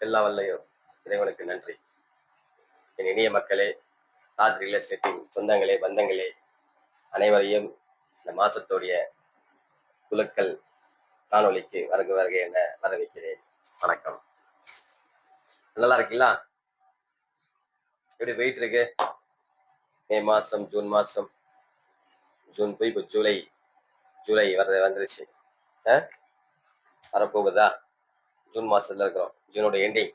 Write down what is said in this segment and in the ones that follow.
எல்லா வல்லையும் இறைவனுக்கு நன்றி. என் இனிய மக்களே, தாஜ் ரியல் எஸ்டேட்டின் சொந்தங்களே, பந்தங்களே, அனைவரையும் இந்த மாசத்துடைய குலுக்கல் காணொளிக்கு வருக வருக என வரவேற்கிறேன். வணக்கம். நல்லா இருக்கீங்களா? எப்படி போயிட்டு இருக்கு? மே மாசம், ஜூன் மாசம், ஜூன் போய் இப்போ ஜூலை வந்துருச்சு. வரப்போகுதா? ஜூன் மாசத்துல இருக்கிறோம். ஜூனோட எண்டிங்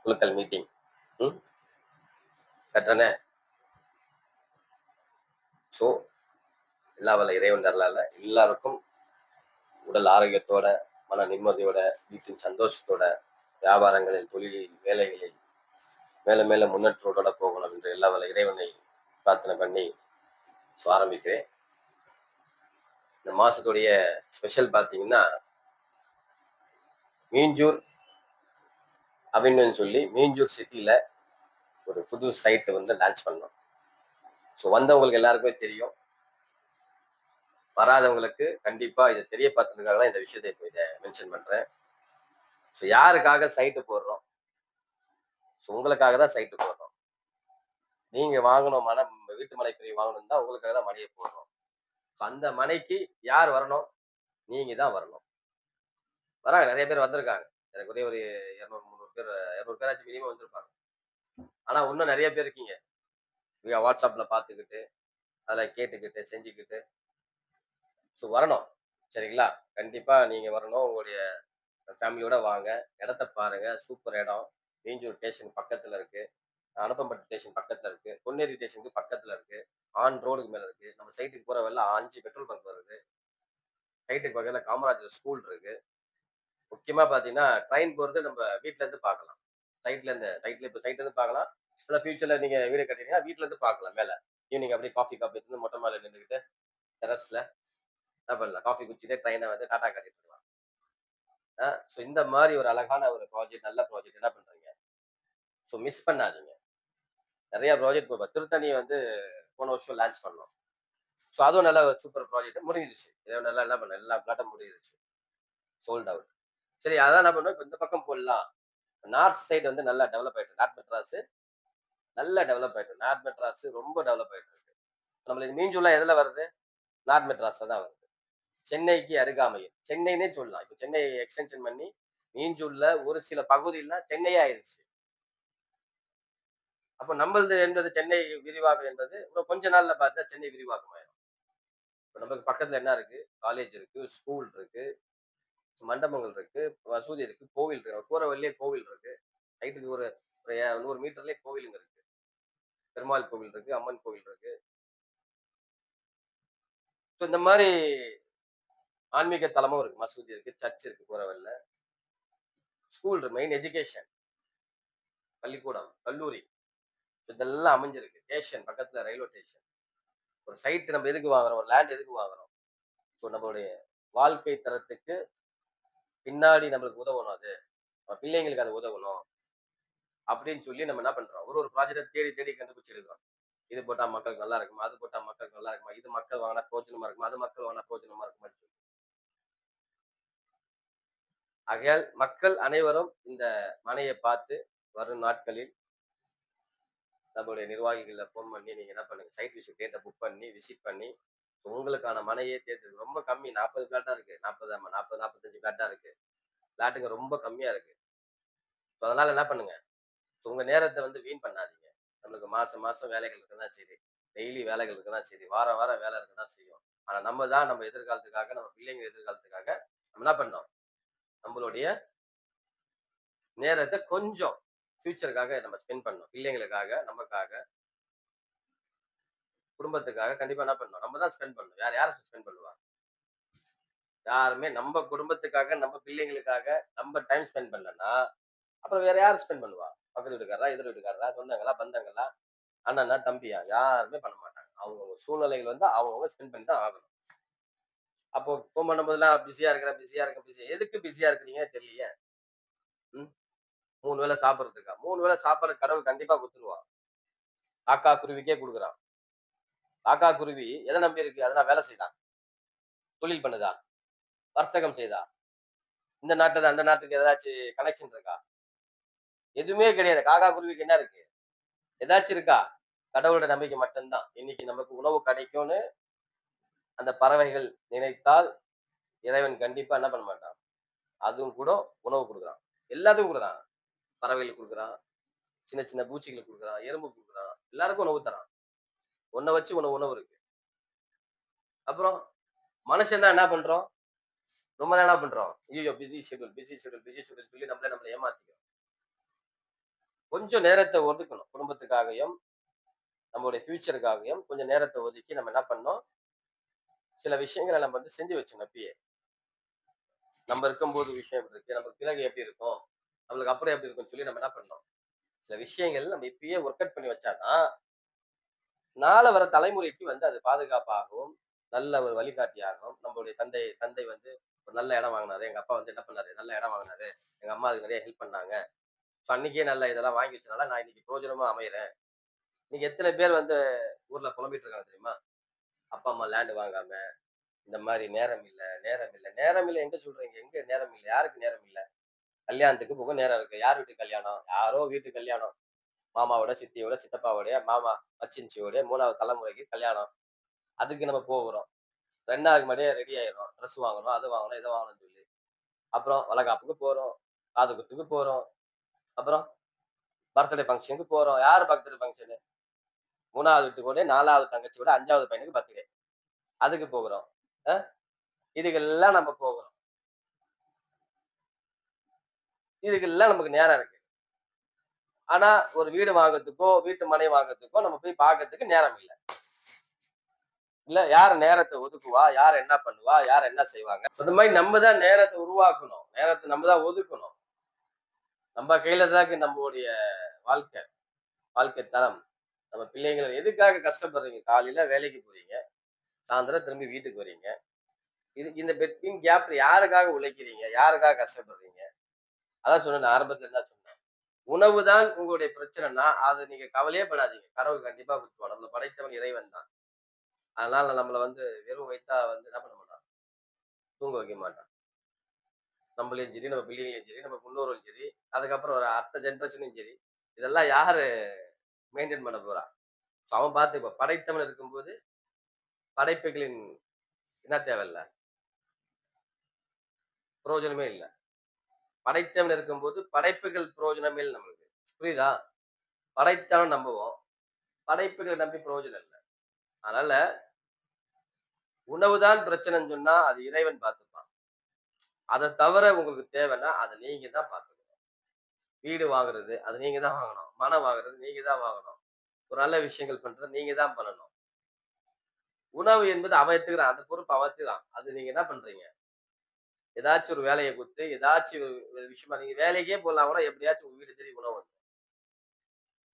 குலுக்கல் மீட்டிங். கட்டண ஸோ எல்லா வல்ல இறைவன் அருளால எல்லாருக்கும் உடல் ஆரோக்கியத்தோட, மன நிம்மதியோட, வீட்டின் சந்தோஷத்தோட, வியாபாரங்களில், தொழிலில், வேலைகளில் மேல மேல முன்னேற்றத்தோட போகணும் என்று எல்லா வல்ல இறைவனை பிரார்த்தனை பண்ணி ஆரம்பிக்கிறேன். இந்த மாசத்துடைய ஸ்பெஷல் பார்த்தீங்கன்னா, மீஞ்சூர் அப்படின்னு சொல்லி மீஞ்சூர் சிட்டியில ஒரு புது சைட் வந்து லான்ச் பண்ணோம். ஸோ வந்தவங்களுக்கு எல்லாருக்குமே தெரியும். வராதவங்களுக்கு கண்டிப்பா இதை தெரியப்படுத்துறதுக்காக தான் இந்த விஷயத்தை இப்போ இதை மென்ஷன் பண்றேன். ஸோ யாருக்காக சைட்டு போடுறோம்? ஸோ உங்களுக்காக தான் சைட்டு போடுறோம். நீங்க வாங்கணும், வீட்டு மனை பிரிவு வாங்கணும் தான் உங்களுக்காக தான் மனையை போடுறோம். அந்த மனைக்கு யார் வரணும்? நீங்க தான் வரணும். வராங்க, நிறைய பேர் வந்திருக்காங்க. எனக்கு ஒரே ஒரு 200 300 பேர் 200 பேராச்சும் மினிமம் வந்திருப்பாங்க. ஆனா இன்னும் நிறைய பேர் இருக்கீங்க. வாட்ஸ்அப்ல பார்த்துக்கிட்டு, அதில் கேட்டுக்கிட்டு, செஞ்சுக்கிட்டு. ஸோ வரணும், சரிங்களா? கண்டிப்பா நீங்க வரணும். உங்களுடைய ஃபேமிலியோட வாங்க. இடத்த பாருங்க, சூப்பர் இடம். மீஞ்சூர் ஸ்டேஷன் பக்கத்துல இருக்கு, அனுப்பம்பட்டு ஸ்டேஷன் பக்கத்துல இருக்கு, பொன்னேரி ஸ்டேஷனுக்கு பக்கத்துல இருக்கு, ஆன் ரோடுக்கு மேல இருக்கு. நம்ம சைட்டுக்கு போற வழியில 5 பெட்ரோல் பங்க் வருது. சைட்டுக்கு பக்கத்துல காமராஜர் ஸ்கூல் இருக்கு. முக்கியமா பாத்தீங்கன்னா ட்ரெயின் போறது நம்ம வீட்டுல இருந்து பார்க்கலாம். சைட்ல இப்ப சைட்ல இருந்து பார்க்கலாம். சில ஃபியூச்சர்ல நீங்க வீடு கட்டிட்டீங்கன்னா வீட்டுல இருந்து பார்க்கலாம். மேல ஈவினிங் அப்படியே காஃபி எடுத்து மொட்டை மாலை நின்றுக்கிட்டு டெரஸ்ல என்ன பண்ணலாம், காஃபி குடிச்சிட்டே ட்ரெயினை வந்து டாடா காட்டிட்டு இருக்கலாம். ஸோ இந்த மாதிரி ஒரு அழகான ஒரு ப்ராஜெக்ட், நல்ல ப்ராஜெக்ட் என்ன பண்றீங்க? ஸோ மிஸ் பண்ணாதீங்க. நிறைய ப்ராஜெக்ட் இப்போ திருத்தணியை வந்து போன வருஷம் லான்ச் பண்ணோம். ஸோ அதுவும் நல்ல ஒரு சூப்பர் ப்ராஜெக்ட் முடிஞ்சிருச்சு. இதை நல்லா என்ன பண்ண எல்லா பிளாட்டும் முடிஞ்சிருச்சு, சோல்ட் அவுட். சரி, அதான் என்ன பண்ணுவோம், இப்போ இந்த பக்கம் போடலாம். நார்த் சைடு வந்து நல்லா டெவலப் ஆயிட்டு, நார்த் மெட்ராஸ் நல்லா டெவலப் ஆயிட்டு, நார்த் மெட்ராஸ் ரொம்ப டெவலப் ஆயிட்டு இருக்கு. நம்மளுக்கு மீஞ்சூர்ல எதுல வருது? நார்த் மெட்ராஸ் தான் வருது. சென்னைக்கு அருகாமையில், சென்னைன்னே சொல்லலாம். இப்போ சென்னை எக்ஸ்டென்ஷன் பண்ணி மீஞ்சூர்ல ஒரு சில பகுதியில சென்னையே ஆயிடுச்சு. அப்போ நம்மளது என்பது சென்னை விரிவாக்கம் என்பது இன்னும் கொஞ்ச நாள்ல பார்த்தா சென்னை விரிவாக்கம் ஆயிடும். இப்போ நம்மளுக்கு பக்கத்துல என்ன இருக்கு? காலேஜ் இருக்கு, ஸ்கூல் இருக்கு, மண்டபங்கள் இருக்கு, மசூதி இருக்கு, கோவில் இருக்கு. போற வழியிலே கோவில் இருக்கு. சைட்டுக்கு ஒரு 100 மீட்டர்லயே கோவிலுங்க இருக்கு. பெருமாள் கோவில் இருக்கு, அம்மன் கோவில் இருக்கு. ஸோ இந்த மாதிரி ஆன்மீக தலமும் இருக்கு. மசூதி இருக்கு, சர்ச் இருக்கு போற வழியில. ஸ்கூல் இருக்கு, மெயின் எஜுகேஷன், பள்ளிக்கூடம், கல்லூரி இதெல்லாம் அமைஞ்சிருக்கு. ஸ்டேஷன் பக்கத்துல, ரயில்வே ஸ்டேஷன். ஒரு சைட் நம்ம எதுக்கு வாங்குறோம்? ஒரு லேண்ட் எதுக்கு வாங்குறோம்? ஸோ நம்மளுடைய வாழ்க்கை தரத்துக்கு பின்னாடி நம்மளுக்கு உதவணும். அது நம்ம பிள்ளைங்களுக்கு அது உதவணும் அப்படின்னு சொல்லி நம்ம என்ன பண்றோம்? ஒரு ப்ராஜெக்டை தேடி தேடி கண்டுபிடிச்சு எடுக்கிறோம். இது போட்டா மக்களுக்கு நல்லா இருக்குமா, அது போட்டா மக்களுக்கு நல்லா இருக்குமா, இது மக்கள் வாங்கினா பிரோஜனமா இருக்குமா, அது மக்கள் வாங்கினா பிரோஜனமா இருக்குமா. ஆகையால் மக்கள் அனைவரும் இந்த மனையை பார்த்து வரும் நாட்களில் நம்மளுடைய நிர்வாகிகளை போன் பண்ணி நீங்க என்ன பண்ணுங்க, சைட் விசிட் டேட்டை புக் பண்ணி விசிட் பண்ணி உங்களுக்கான மனையே தேர்வு. ரொம்ப கம்மி, 40 பிளாட்டா இருக்கு, 40 45 பிளாட்டா இருக்கு. பிளாட்டுங்க ரொம்ப கம்மியா இருக்கு. அதனால என்ன பண்ணுங்க, உங்க நேரத்தை வந்து வீண் பண்ணாதீங்க. நம்மளுக்கு மாசம் மாசம் வேலைகள் இருக்குதான் சரி, டெய்லி வேலைகள் இருக்குதான் சரி, வாரம் வாரம் வேலை இருக்குதான் செய்யும். ஆனா நம்ம எதிர்காலத்துக்காக, நம்ம பிள்ளைங்க எதிர்காலத்துக்காக நம்ம என்ன பண்ணோம், நம்மளுடைய நேரத்தை கொஞ்சம் ஃபியூச்சருக்காக நம்ம ஸ்பெண்ட் பண்ணோம். பிள்ளைங்களுக்காக, நமக்காக, குடும்பத்துக்காக கண்டிப்பா என்ன பண்ணணும், நம்ம தான் ஸ்பெண்ட் பண்ணணும். யாரும் ஸ்பெண்ட் பண்ணுவா? யாருமே நம்ம குடும்பத்துக்காக, நம்ம பிள்ளைங்களுக்காக நம்ம டைம் ஸ்பெண்ட் பண்ணலன்னா அப்புறம் வேற யார் ஸ்பெண்ட் பண்ணுவா? பக்கத்து வீட்டுக்காரரா, எதிர் வீட்டுக்காரரா, சொந்தங்களா, பந்தங்களா, அண்ணனா, தம்பியா? யாருமே பண்ண மாட்டாங்க. அவங்க சூழ்நிலைகள் வந்து அவங்க ஸ்பெண்ட் பண்ணி தான் ஆகணும். அப்போ ஃபோன் பண்ணும்போதெல்லாம் பிஸியா இருக்கிறேன், பிஸியா இருக்கேன், எதுக்கு பிஸியா இருக்கிறீங்கன்னு தெரியலையே. 3 வேளை சாப்பிடுறதுக்கா? 3 வேளை சாப்பிடுற கடவுள் கண்டிப்பா குடுத்துருவான். காக்கா குருவிக்கே கொடுக்குறான். காக்கா குருவி எதை நம்பி இருக்கு? அதெல்லாம் வேலை செய்தான், தொழில் பண்ணுதா, வர்த்தகம் செய்தா, இந்த நாட்டுல அந்த நாட்டுக்கு ஏதாச்சும் கனெக்ஷன் இருக்கா? எதுவுமே கிடையாது. காக்கா குருவிக்கு என்ன இருக்கு? ஏதாச்சும் இருக்கா? கடவுளோட நம்பிக்கை மட்டும்தான். இன்னைக்கு நமக்கு உணவு கிடைக்கும்னு அந்த பறவைகள் நினைத்தால், இறைவன் கண்டிப்பா என்ன பண்ண மாட்டான்? அதுவும் கூட உணவு குடுக்குறான். எல்லாத்துக்கும் குடுக்குறான். பறவைகளுக்கு குடுக்குறான். சின்ன சின்ன பூச்சிகளுக்கு குடுக்குறான். எறும்புக்கு குடுக்குறான். எல்லாருக்கும் உணவு தரான். உன்ன வச்சு உணவு உணவு இருக்கு. அப்புறம் மனுஷன் தான் என்ன பண்றோம்? ரொம்ப நேரம் என்ன பண்றோம்? ஐய்யயோ! Busy schedule, busy schedule, busy schedule சொல்லி நம்மள ஏமாத்திக்கிறோம். கொஞ்சம் நேரத்த ஒதுக்கணும். குடும்பத்துக்காகவும், நம்மளுடைய ஃபியூச்சருக்காகவும் கொஞ்சம் நேரத்த ஒதுக்கி நம்ம என்ன பண்ணணும்? சில விஷயங்கள நம்ம செஞ்சு வச்சுக்கணும் இப்பயே. நம்ம இருக்கும்போது விஷயம் எப்படி இருக்கு? நமக்கு பிறகு எப்படி இருக்கும்? நம்மளுக்கு அப்புறம் எப்படி இருக்கும்னு சொல்லி நம்ம என்ன பண்ணணும்? சில விஷயங்கள் நம்ம இப்பயே ஒர்க் அவுட் பண்ணி வச்சா தான், நாள வர தலைமுறைக்கு அது பாதுகாப்பாகவும், நல்ல ஒரு வழிகாட்டியாகவும், நம்மளுடைய தந்தை தந்தை ஒரு நல்ல இடம் வாங்குனாரு. எங்க அப்பா என்ன பண்ணாரு? நல்ல இடம் வாங்குனாரு. எங்க அம்மா அதுக்கு நிறைய ஹெல்ப் பண்ணாங்க. ஸோ அன்னைக்கே நல்ல இதெல்லாம் வாங்கி வச்சனால நான் இன்னைக்கு பிரயோஜனமா அமையறேன். இன்னைக்கு எத்தன பேர் ஊர்ல புலம்பிட்டு இருக்காங்க தெரியுமா? அப்பா, அம்மா லேண்ட் வாங்காம, இந்த மாரி நேரம் இல்ல, நேரம் இல்ல. நேரம் இல்ல எங்க சொல்றீங்க? எங்க நேரம் இல்ல? யாருக்கு நேரம் இல்ல? கல்யாணத்துக்கு போக நேரம் இருக்கு. யார் வீட்டு கல்யாணம்? யாரோ வீட்டு கல்யாணம். மாமாவோட, சித்தியோட, சித்தப்பாவோடைய, மாமா மச்சினிச்சியோடைய 3வது தலைமுறைக்கு கல்யாணம். அதுக்கு நம்ம போகுறோம். 2 நாளுக்கு முன்னாடியே ரெடி ஆயிடுறோம். ட்ரெஸ் வாங்கணும், அது வாங்கணும், இத வாங்கணும்னு சொல்லி. அப்புறம் வளைகாப்புக்கு போறோம். காது குத்துக்கு போறோம். அப்புறம் பர்த்டே ஃபங்ஷனுக்கு போறோம். யார் பர்த்டே ஃபங்ஷனு? 3வது வீட்டுக்கு 4வது தங்கச்சியோட 5வது பையனுக்கு பர்த்டே. அதுக்கு போகுறோம். அ இதுக்கெல்லாம் நம்ம போகுறோம். இதுக்கெல்லாம் நமக்கு நேரம் இருக்கு. ஆனா, ஒரு வீடு வாங்குறதுக்கோ, வீட்டு மனை வாங்குறதுக்கோ நம்ம போய் பார்க்கறதுக்கு நேரம் இல்ல. இல்ல யார் நேரத்த ஒதுக்குவா? யார் என்ன பண்ணுவா? யார் என்ன செய்வாங்க? அந்த மாரி நம்ம தான் நேரத்த உருவாக்கணும். நேரத்த நம்ம தான் ஒதுக்கணும். நம்ம கையில தான் இருக்கு நம்மளுடைய வாழ்க்கை, வாழ்க்கை தரம். நம்ம பிள்ளைங்கள எதுக்காக கஷ்டப்படுறீங்க? காலையில வேலைக்கு போறீங்க. சாயந்தரம் திரும்பி வீட்டுக்கு வரீங்க. இந்த பெட்வீன் கேப்ல யாருக்காக உழைக்கிறீங்க? யாருக்காக கஷ்டப்படுறீங்க? அதான் சொன்னேன் ஆரம்பத்துல என்ன சொன்னேன். உணவு தான் உங்களுடைய பிரச்சனைன்னா, அது நீங்க கவலையே படாதீங்க. கடவுள் கண்டிப்பா குடுத்துருவான். நம்மள படைத்தவன் இறைவன் தான். அதனால நம்மள வெறும் வயித்தா என்ன பண்ண மாட்டான்? தூங்க வைக்க மாட்டான். நம்மளையும் சரி, நம்ம பிள்ளைங்களையும் சரி, நம்ம முன்னோர்களும் சரி, அதுக்கப்புறம் ஒரு அடுத்த ஜெனரேஷனும் சரி, இதெல்லாம் யாரு மெயின்டெயின் பண்ண போறா? அவன் பார்த்துக்குவான். படைத்தவன் இருக்கும்போது படைப்புகளின் என்ன தேவையில்ல? பிரயோஜனமே இல்ல. படைத்தவன் இருக்கும்போது படைப்புகள் பிரயோஜனமே இல்ல நம்மளுக்கு. புரியுதா? படைத்தவன நம்புவோம். படைப்புகள நம்பி பிரயோஜனம் இல்ல. அதனால உணவு தான் பிரச்சனைன்னு சொன்னா, அது இறைவன் பார்த்துப்பான். அத தவிர உங்களுக்கு தேவைன்னா, அத நீங்க தான் பார்த்துக்கணும். வீடு வாங்குறது, அது நீங்க தான் வாங்கணும். மனம் வாங்குறது நீங்க தான் வாங்கணும். ஒரு நல்ல விஷயங்கள் பண்றது நீங்க தான் பண்ணணும். உணவு என்பது அவன் எடுத்துக்கிறான். அந்த பொறுப்பு அவன் எடுத்துக்கிறான். அது நீங்க என்ன பண்றீங்க? ஏதாச்சும் ஒரு வேலைய குடுத்து, ஏதாச்சும் ஒரு விஷயமா நீங்க வேலைக்கே போலாம் கூட எப்படியாச்சும் உங்க வீடு தேடி உணவு வந்துரும்.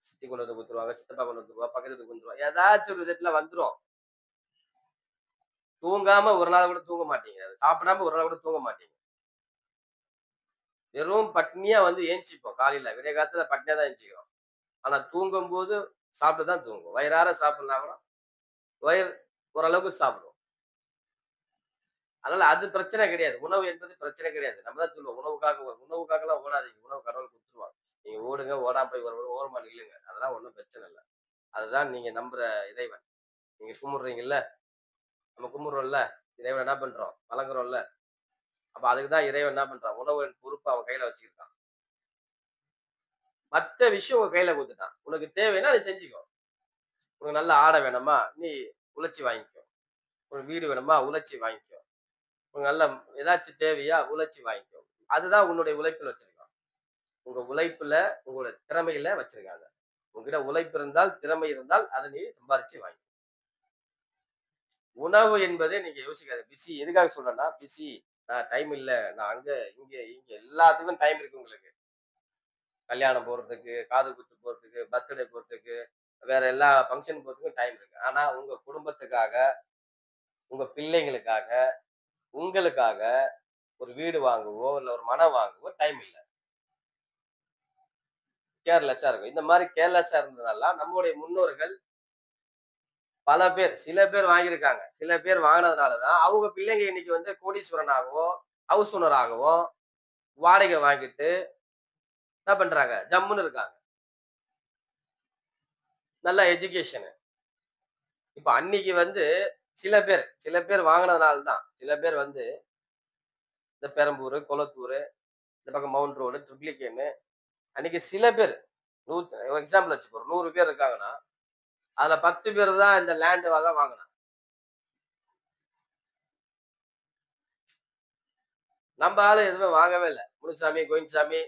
சித்தி கொண்டு வந்து குடுத்துருவாங்க, சித்தப்பா கொண்டு வந்துருவா, பக்கத்து வீட்டுக்கு வந்துருவா. ஏதாச்சும் ஒரு விதத்துல வந்துரும். தூங்காம ஒரு நாள் கூட தூங்க மாட்டீங்க. சாப்பிடாம ஒரு நாள் கூட தூங்க மாட்டீங்க. வெறும் பட்னியா ஏந்திச்சுப்போம் காலையில. விடிய காலத்துல பட்னியா தான் எந்திச்சுக்கிறோம். ஆனா தூங்கும்போது சாப்பிட்டு தான் தூங்குவோம். வயிறார சாப்பிடலாம் கூட, வயிறு ஓரளவுக்கு சாப்பிடுவோம். அதனால அது பிரச்சனை கிடையாது. உணவு என்பது பிரச்சனை கிடையாது. நம்ம தான் சொல்லுவோம். உணவுக்காகலாம் ஓடாதீங்க. உணவு கடவுள் குடுத்துருவான். நீங்க ஓடுங்க, ஓடாம போய் ஒரு ஓரமா நில்லுங்க. அதெல்லாம் ஒண்ணும் பிரச்சனை இல்ல. அதுதான் நீங்க நம்புற இறைவன். நீங்க கும்பிடுறீங்கல்ல, நம்ம கும்பிடுறோம்ல, இறைவன என்ன பண்றோம்? வணங்குறோம்ல. அப்ப அதுக்கு தான் இறைவன் என்ன பண்றான்? உணவின் பொறுப்ப அவன் கையில வச்சுக்கிட்டான். மத்த விஷயம் உங்க கையில குடுத்துட்டான். உனக்கு தேவைன்னா நீ செஞ்சுக்கோ. உனக்கு நல்ல ஆடை வேணுமா? நீ உழைச்சு வாங்கிக்கோ. உனக்கு வீடு வேணுமா? உழைச்சு வாங்கிக்கோ. உனக்கு நல்ல ஏதாச்சும் தேவையா? உழைச்சு வாங்கிக்கோ. அதுதான் உன்னுடைய உழைப்புல வச்சிருக்கான். உங்க உழைப்புல, உங்களோட திறமையில வச்சிருக்காங்க. உன்கிட்ட உழைப்பு இருந்தால், திறமை இருந்தால், அத நீ சம்பாரிச்சு வாங்கி. உணவு என்பது நீங்க யோசிக்காத. பிஸி எதுக்காக சொல்றேன்னா, பிஸி டைம் இல்ல. நான் அங்க, இங்க எல்லாத்துக்கும் டைம் இருக்கு உங்களுக்கு. கல்யாணம் போறதுக்கு, காது குத்து போறதுக்கு, பர்த்டே போறதுக்கு, வேற எல்லா ஃபங்ஷன் போறதுக்கும் டைம் இருக்கு. ஆனா உங்க குடும்பத்துக்காக, உங்க பிள்ளைங்களுக்காக, உங்களுக்காக ஒரு வீடு வாங்கவோ, இல்ல ஒரு மனம் வாங்கவோ டைம் இல்ல. கேர்லெஸ்ஸா இருக்கும். இந்த மாரி கேர்லெஸ்ஸா இருந்ததெல்லாம் நம்முடைய முன்னோர்கள் பல பேர், சில பேர் வாங்கியிருக்காங்க. சில பேர் வாங்குனதுனால தான், அவங்க பிள்ளைங்க இன்னைக்கு கோடீஸ்வரனாகவும், ஹவுஸ் ஓனர் ஆகவும், வாடகை வாங்கிட்டு என்ன பண்றாங்க? ஜம்முன்னு இருக்காங்க. நல்ல எஜுகேஷனு. இப்ப அன்னைக்கு வந்து சில பேர் வாங்குனதுனால தான். சில பேர் வந்து இந்த பெரம்பூரு, கொளத்தூரு, இந்த பக்கம் மவுண்ட் ரோடு, ட்ரிப்ளிகேன்னு அன்னைக்கு சில பேர் ஒரு எக்ஸாம்பிள் வச்சுப்போம். 100 பேர் இருக்காங்கன்னா, அதுல 10 பேர் தான் இந்த லேண்ட் வாங்குனாங்க. நம்ம ஆளு எதுவுமே வாங்கவே இல்ல. முனுசாமி, கோவிந்தசாமி,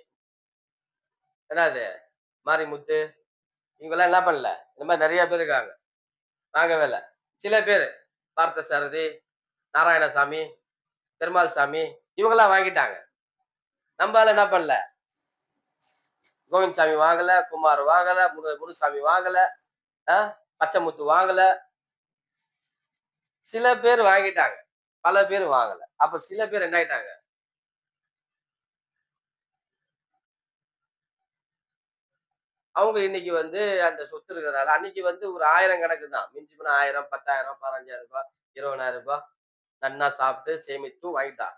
என்னது மாரிமுத்து இவங்கலாம் என்ன பண்ணல. இந்த மாரி நெறைய பேர் இருக்காங்க. வாங்கவே இல்ல. சில பேரு பார்த்தசாரதி, நாராயணசாமி, பெருமாள் சாமி இவங்கலாம் வாங்கிட்டாங்க. நம்ம ஆளு என்ன பண்ணல. கோவிந்தசாமி வாங்கல, குமார் வாங்கல, முனுசாமி வாங்கல, அ பச்சைமுத்து வாங்கல. சில பேர் வாங்கிட்டாங்க. பல பேர் வாங்கல. அப்ப சில பேர் என்ன ஆயிட்டாங்க? அவங்க இன்னைக்கு வந்து அந்த சொத்து இருக்கிறதால அன்னைக்கு வந்து ஒரு 1000 கணக்கு தான். மிஞ்சி போனா 1000, 10,000, ரூ. 15,000, ரூ. 20,000 நன்னா சாப்பிட்டு சேமித்து வாங்கிட்டான்.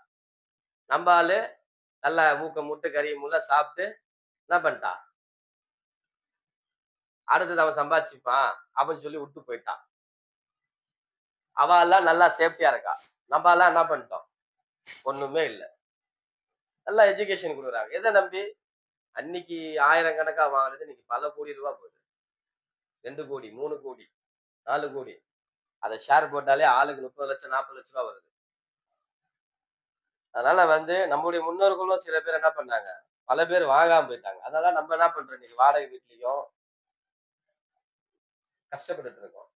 நம்ம ஆளு நல்லா மூக்க முட்டு கறி முள்ள சாப்பிட்டு என்ன பண்ணிட்டான்? அடுத்தது அவன் சம்பாதிச்சுப்பான் அப்படின்னு சொல்லி விட்டு போயிட்டான். அவ எல்லாம் நல்லா சேஃப்டியா இருக்கா. நம்ம எல்லாம் என்ன பண்ணிட்டோம்? ஒண்ணுமே இல்ல. நல்லா எஜுகேஷன் குடுக்குறாங்க. எத நம்பி? அன்னைக்கு 1000 கணக்கா வாங்குனது இன்னைக்கு பல கோடி ரூபாய் போகுது. 2 கோடி, 3 கோடி, 4 கோடி. அத ஷேர் போட்டாலே ஆளுக்கு 30,00,000, 40,00,000 வருது. அதனால வந்து நம்முடைய முன்னோர்களும் சில பேர் என்ன பண்ணாங்க? பல பேர் வாங்காம போயிட்டாங்க. அதனால நம்ம என்ன பண்றோம்? இன்னைக்கு வாடகை வீட்லயும் கஷ்டப்பட்டுட்டு இருக்கோம்.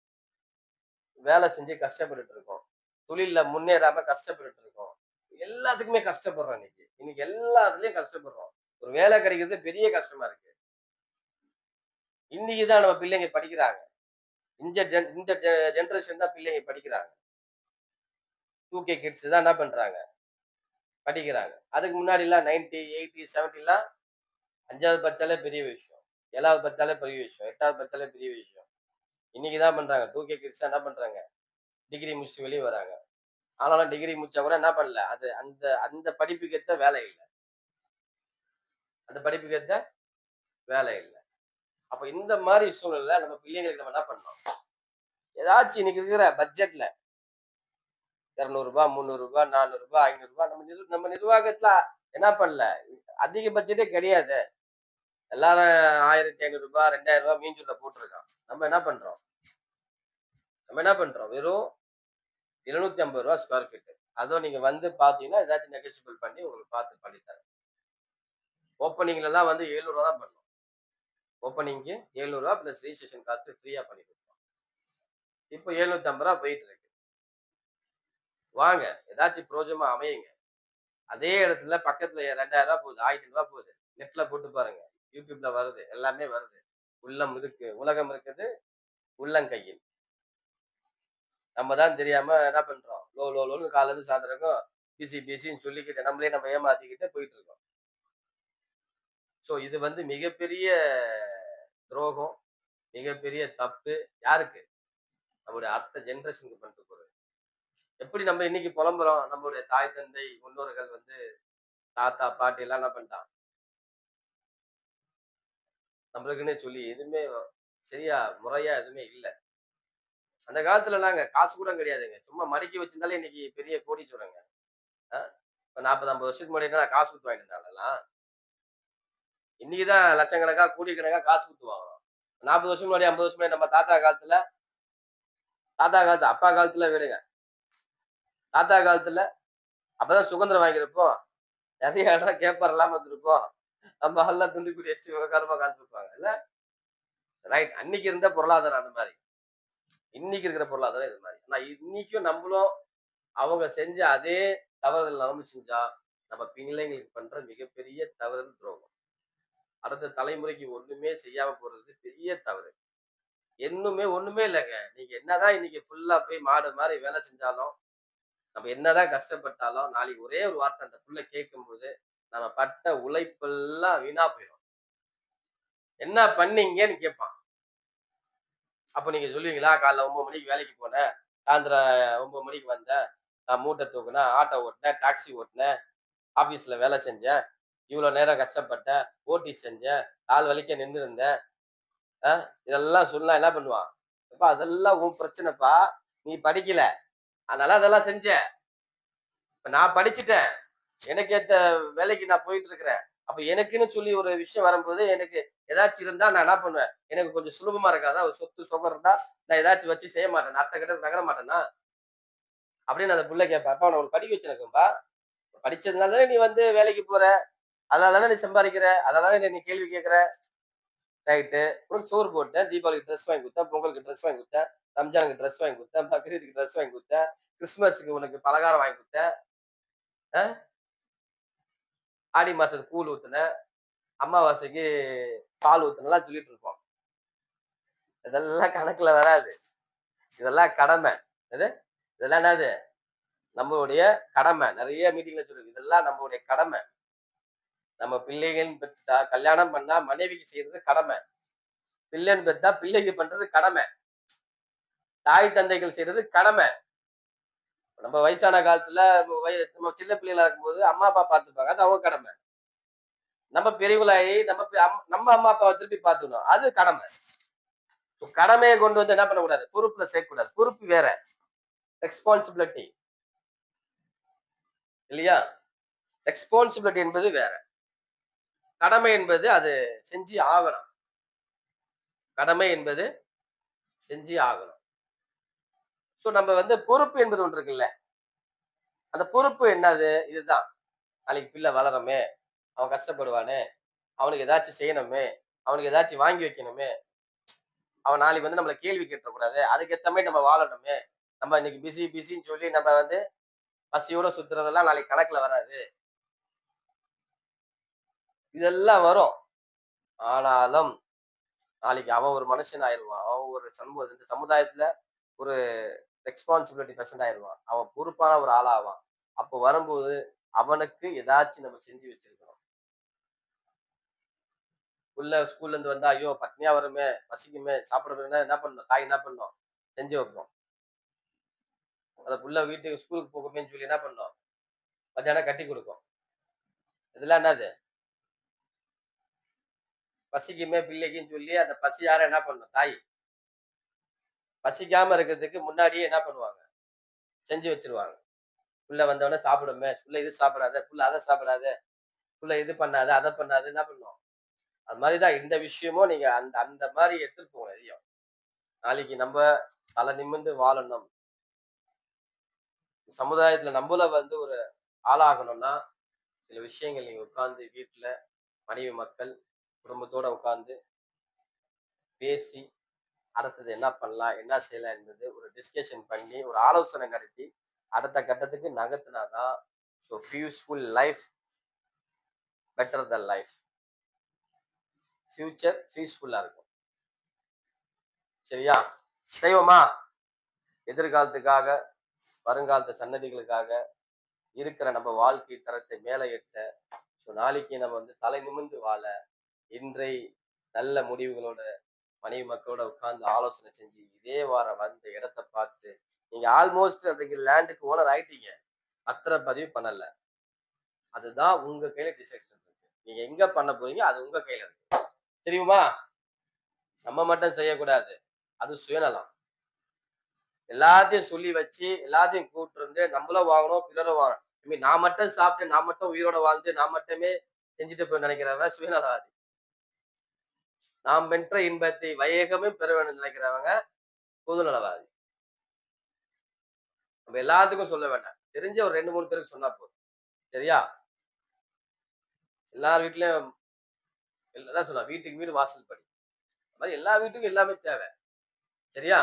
வேலை செஞ்சு கஷ்டப்பட்டுட்டு இருக்கோம். தொழில்ல முன்னேறாம கஷ்டப்பட்டுட்டு இருக்கோம். எல்லாத்துக்குமே கஷ்டப்படுறோம் இன்னைக்கு. இன்னைக்கு எல்லாத்துலயும் கஷ்டப்படுறோம். ஒரு வேலை கிடைக்கிறது பெரிய கஷ்டமா இருக்கு. இன்னைக்கு தான் நம்ம பிள்ளைங்க படிக்கிறாங்க. இந்த ஜெனரேஷன் தான் பிள்ளைங்க படிக்கிறாங்க. 2K கிட்ஸ் தான் என்ன பண்றாங்க? படிக்கிறாங்க. அதுக்கு முன்னாடிலாம் 90, 80, 70லாம் 5வது படிச்சாலே பெரிய விஷயம். 7வது படிச்சாலே பெரிய விஷயம். 8வது படிச்சாலே பெரிய விஷயம். இன்னைக்கு தான் பண்றாங்க. 2K கிட்ஸ் என்ன பண்றாங்க? டிகிரி முடிச்சுட்டு வெளிய வராங்க. ஆனாலும் டிகிரி முடிச்சா கூட என்ன பண்ணல? அது அந்த அந்த படிப்புக்கு ஏத்த வேலை இல்ல. அந்த படிப்புக்கு ஏத்த வேலை இல்ல. அப்ப இந்த மாரி சூழல்ல நம்ம பிள்ளைங்களுக்கு நம்ம என்ன பண்ணணும்? ஏதாச்சும் இன்னைக்கு இருக்கிற பட்ஜெட்ல ரூ. 200, ரூ. 300, ரூ. 400, ரூ. 500 நம்ம நிர்வாகத்துல என்ன பண்ணல? அதிக பட்ஜெட்டே கிடையாது. எல்லாரும் ரூ. 1500, ரூ. 2000 மீஞ்சூர்ல போட்டுருக்கான். நம்ம என்ன பண்றோம்? வெறும் ரூ. 750 ஸ்கொயர் ஃபீட். அதுவும் நீங்க வந்து பார்த்தீங்கன்னா, ஏதாச்சும் நெகோஷியபிள் பண்ணி உங்களுக்கு பார்த்து பண்ணி தரேன். ஓப்பனிங்லலாம் வந்து ரூ. 700 தான் பண்ணணும். ஓப்பனிங்க்கு ரூ. 700 பிளஸ் ரிஜிஸ்ட்ரேஷன் காஸ்ட் ஃப்ரீயா பண்ணி குடுப்போம். இப்போ ரூ. 750 போயிட்டு இருக்கு. வாங்க, ஏதாச்சும் பிரோஜனமா அமையுங்க. அதே இடத்துல பக்கத்துல ரூ. 2000 போகுது, ரூ. 1000 போகுது. நெட்ல போட்டு பாருங்க. YouTubeல வருது. எல்லாமே வருது. உள்ளம் இருக்கு. உலகம் இருக்குது. உள்ளங்கையில். நம்ம தான் தெரியாம என்ன பண்றோம்? லோன்னு காலைல இருந்து சாயந்தரம் வரைக்கும் பிஸின்னு சொல்லிக்கிட்டு நம்மளே நம்ம ஏமாத்திக்கிட்டு போயிட்டு இருக்கோம். சோ இது வந்து மிகப்பெரிய துரோகம், மிகப்பெரிய தப்பு. யாருக்கு? நம்முடைய அடுத்த ஜெனரேஷனுக்கு பண்ணிட்டு போறது. எப்படி நம்ம இன்னைக்கு புலம்புறோம்? நம்மளுடைய தாய், தந்தை, முன்னோர்கள் வந்து தாத்தா, பாட்டி எல்லாம் என்ன பண்ணிட்டான்? நம்மளுக்குன்னே சொல்லி எதுவுமே சரியா, முறையா எதுவுமே இல்ல. அந்த காலத்துலலாங்க காசு கூட கிடையாதுங்க. சும்மா மடக்கி வச்சிருந்தாலே இன்னைக்கு பெரிய கோடீஸ்வரங்க. அ இப்ப 40, 50 வருஷத்துக்கு முன்னாடிலாம் காசு குடுத்து வாங்கிட்டு இருந்தாங்கலாம். இன்னைக்கு தான் லட்சக்கணக்கா, கோடிக்கணக்கா காசு குடுத்து வாங்குறோம். 40 வருஷம் முன்னாடி, 50 வருஷம் முன்னாடி நம்ம அப்பா காலத்துல விடுங்க. தாத்தா காலத்துல அப்பதான் சுதந்திரம் வாங்கியிருப்போம். நெறைய இடம் கேப்பர் இல்லாம இருந்திருப்போம். நம்ம ஆள்லாம் துண்டு குடி வச்சு உட்காரமா உட்கார்ந்துருப்பாங்க இல்ல? ரைட். அன்னைக்கு இருந்த பொருளாதாரம் அந்த மாரி. இன்னைக்கு இருக்கிற பொருளாதாரம் இது மாரி. ஆனா இன்னைக்கும் நம்மளும் அவங்க செஞ்ச அதே தவறுதல் நம்ம செஞ்சா, நம்ம பிள்ளைங்களுக்கு பண்ற மிகப்பெரிய தவறுதல் துரோகம். அடுத்த தலைமுறைக்கு ஒண்ணுமே செய்யாம போறது பெரிய தவறு. ஒண்ணுமே இல்லங்க. நீங்க என்னதான் இன்னைக்கு ஃபுல்லா போய் மாடு மாரி வேலை செஞ்சாலும், நம்ம என்னதான் கஷ்டப்பட்டாலும், நாளைக்கு ஒரே ஒரு வார்த்தை அந்த புள்ள கேட்கும்போது, நம்ம பட்ட உழைப்பெல்லாம் வீணா போயிரும். என்ன பண்ணீங்கன்னு கேட்பான். அப்ப நீங்க சொல்லுவீங்களா? காலைல 9 மணிக்கு வேலைக்கு போனேன். சாயந்திரம் 9 மணிக்கு வந்தேன். நான் மூட்டை தூக்குனேன், ஆட்டோ ஓட்டுனேன், டாக்ஸி ஓட்டுனேன், ஆபீஸ்ல வேலை செஞ்சேன். இவ்வளவு நேரம் கஷ்டப்பட்டேன், ஓட்டி செஞ்சேன், கால் வலிக்க நின்று இருந்தேன். இதெல்லாம் சொன்னா என்ன பண்ணுவான்? எப்பா அதெல்லாம் உன் பிரச்சனைப்பா. நீ படிக்கல. அதனால அதெல்லாம் செஞ்ச. இப்ப நான் படிச்சுட்டேன். எனக்கு ஏத்த வேலைக்கு நான் போயிட்டு இருக்கிறேன். அப்ப எனக்குன்னு சொல்லி ஒரு விஷயம் வரும்போது, எனக்கு ஏதாச்சும் இருந்தா நான் என்ன பண்ணுவேன்? எனக்கு கொஞ்சம் சுலபமா இருக்காதா? ஒரு சொத்து சுகம் இருந்தா, நான் ஏதாச்சும் வச்சு செய்ய மாட்டேனா? அடுத்த கட்டத்துக்கு நகர மாட்டேனா? அப்படின்னு அந்த புள்ள கேட்பேன். அப்பா உன்ன படிக்க வச்சிருக்கேன்ப்பா. படிச்சதுனால தானே நீ வந்து வேலைக்கு போற. அதனால தானே நீ சம்பாதிக்கிற. அதனால தானே நீ கேள்வி கேட்கிற. ரைட்டு. உனக்கு சோறு போட்டேன். தீபாவளிக்கு ட்ரெஸ் வாங்கி குடுத்தேன். பொங்கலுக்கு ட்ரெஸ் வாங்கி குடுத்தேன். ரம்ஜானுக்கு ட்ரெஸ் வாங்கி குடுத்தேன். பக்ரீத்துக்கு ட்ரெஸ் வாங்கி குடுத்தேன். கிறிஸ்துமஸ்க்கு உனக்கு பலகாரம் வாங்கி குடுத்தேன். அ ஆடி மாசத்துக்கு கூழ் ஊத்துனேன். அமாவாசைக்கு பால் ஊத்துனேன்லாம் சொல்லிட்டு இருப்போம். இதெல்லாம் கணக்குல வராது. இதெல்லாம் கடமை. எது? இதெல்லாம் என்னது? நம்மளுடைய கடமை. நெறைய மீட்டிங்ல சொல்லுது. இதெல்லாம் நம்மளுடைய கடமை. நம்ம பிள்ளைகள்ன்னு பெத்தா கல்யாணம் பண்ணா மனைவிக்கு செய்யறது கடமை. பிள்ளைன்னு பெத்தா பிள்ளைக்கு பண்றது கடமை. தாய் தந்தைகள் செய்யறது கடமை. நம்ம வயசான காலத்துல நம்ம சின்ன பிள்ளைகளா இருக்கும்போது அம்மா அப்பா பார்த்துப்பாங்க. அது அவங்க கடமை. நம்ம பெரியவங்களாயி நம்ம அம்மா அப்பாவை திருப்பி பார்த்துக்கணும். அது கடமை. கடமையை கொண்டு வந்து என்ன பண்ணக்கூடாது? பொறுப்புல சேர்க்கக்கூடாது. பொறுப்பு வேற. ரெஸ்பான்சிபிலிட்டி இல்லையா? ரெஸ்பான்சிபிலிட்டி என்பது வேற. கடமை என்பது அது செஞ்சு ஆகணும். கடமை என்பது செஞ்சு ஆகணும். சோ நம்ம வந்து பொறுப்பு என்பது ஒன்று இருக்குல்ல. அந்த பொறுப்பு என்னது? இதுதான். நாளைக்கு பிள்ளை வளருமே, அவன் கஷ்டப்படுவானே, அவனுக்கு ஏதாச்சும் செய்யணுமே, அவனுக்கு ஏதாச்சும் வாங்கி வைக்கணுமே, அவன் நாளைக்கு வந்து நம்மள கேள்வி கேட்றக்கூடாது. அதுக்கு ஏத்த மாரி நம்ம வாழணுமே. நம்ம இன்னைக்கு பிஸின்னு சொல்லி நம்ம வந்து பசியோட சுத்துறதெல்லாம் நாளைக்கு கணக்குல வராது. இதெல்லாம் வரும். ஆனாலும் நாளைக்கு அவன் ஒரு மனுஷன் ஆயிருவான். அவன் ஒரு இந்த சமுதாயத்துல ஒரு ரெஸ்பான்சிபிலிட்டி பெர்சன் ஆயிருவான். அவன் பொறுப்பான ஒரு ஆளாவான். அப்போ வரும்போது அவனுக்கு ஏதாச்சும் நம்ம செஞ்சு வச்சிருக்கணும். புள்ள ஸ்கூல்ல இருந்து வந்தா, ஐயோ! பட்னியா வருமே, பசிக்குமே, சாப்பிட என்ன பண்ணணும்? தாய் என்ன பண்ணணும்? செஞ்சு வைப்போம். அந்த புள்ள வீட்டுக்கு ஸ்கூலுக்கு போகுமேன்னு சொல்லி என்ன பண்ணோம்? மத்தியானம் கட்டி குடுக்கும். இதெல்லாம் என்னது? பசிக்குமே பிள்ளைக்குன்னு சொல்லி அந்த பசியார என்ன பண்ணணும்? தாய். பசிக்காம இருக்கிறதுக்கு முன்னாடியே என்ன பண்ணுவாங்க? செஞ்சு வச்சுருவாங்க. புள்ள வந்தவுடனே சாப்பிடுமே, புள்ள இது சாப்பிடாத, புள்ள அத சாப்பிடாத, புள்ள இது பண்ணாத, அத பண்ணாத என்ன பண்ணும்? அது மாரி தான் இந்த விஷயமும் நீங்க அந்த அந்த மாரி எடுத்துட்டு போங்க எதையும். நாளைக்கு நம்ப தல நிமிர்ந்து வாழணும். சமுதாயத்துல நம்பள வந்து ஒரு ஆளாகணும்னா, சில விஷயங்கள் நீங்க உட்கார்ந்து வீட்ல மனைவி மக்கள் குடும்பத்தோட உட்கார்ந்து பேசி, அடுத்தது என்ன பண்ணலாம்? என்ன செய்யலாம்? என்பது ஒரு டிஸ்கஷன் பண்ணி, ஒரு ஆலோசனை நடத்தி, அடுத்த கட்டத்துக்கு நகர்த்தினா தான், பீஸ்ஃபுல் லைஃப் பெட்டர் தன் லைஃப். ஃபியூச்சர் பீஸ்ஃபுல்லா இருக்கும். சரியா? செய்வோமா? எதிர்காலத்துக்காக, வருங்காலத்து சன்னதிகளுக்காக, இருக்கிற நம்ம வாழ்க்கை தரத்தை மேல எட்ட, நாளைக்கு நம்ம வந்து தலை நிமிர்ந்து வாழ, இன்றை நல்ல முடிவுகளோட மனைவி மக்களோட உட்கார்ந்து ஆலோசனை செஞ்சு இதே வாரம் வந்த இடத்தை பார்த்து நீங்க ஆல்மோஸ்ட் அதுக்கு லேண்டுக்கு ஓனர் ஆயிட்டீங்க. பத்திரப்பதிவு பண்ணல. அதுதான் உங்க கையில டிசிஷன் இருக்கு. நீங்க எங்க பண்ண போறீங்க அது உங்க கையில இருக்கு. தெரியுமா? நம்ம மட்டும் செய்யக்கூடாது. அது சுயநலம். எல்லாத்தையும் சொல்லி வச்சு எல்லாத்தையும் கூட்டு இருந்து நம்மளும் வாங்கணும் பிறரும் வாங்கணும். நான் மட்டும் சாப்பிட்டு நான் மட்டும் உயிரோட வாழ்ந்து நான் மட்டுமே செஞ்சுட்டு போய் நினைக்கிறவன் சுயநலவாதி. நாம் பெற்ற இன்பத்தை வையகமே பெற வேண்டும் நினைக்கிறவங்க பொதுநலவாதி. நம்ம எல்லாத்துக்கும் சொல்ல வேண்டாம். தெரிஞ்ச ஒரு 2, 3 பேருக்கு சொன்னா போதும். சரியா? எல்லார் வீட்லயும் அதான் சொல்லுவாங்க, வீட்டுக்கு வீடு வாசல் படி. அது மாரி எல்லா வீட்டுக்கும் எல்லாமே தேவை. சரியா?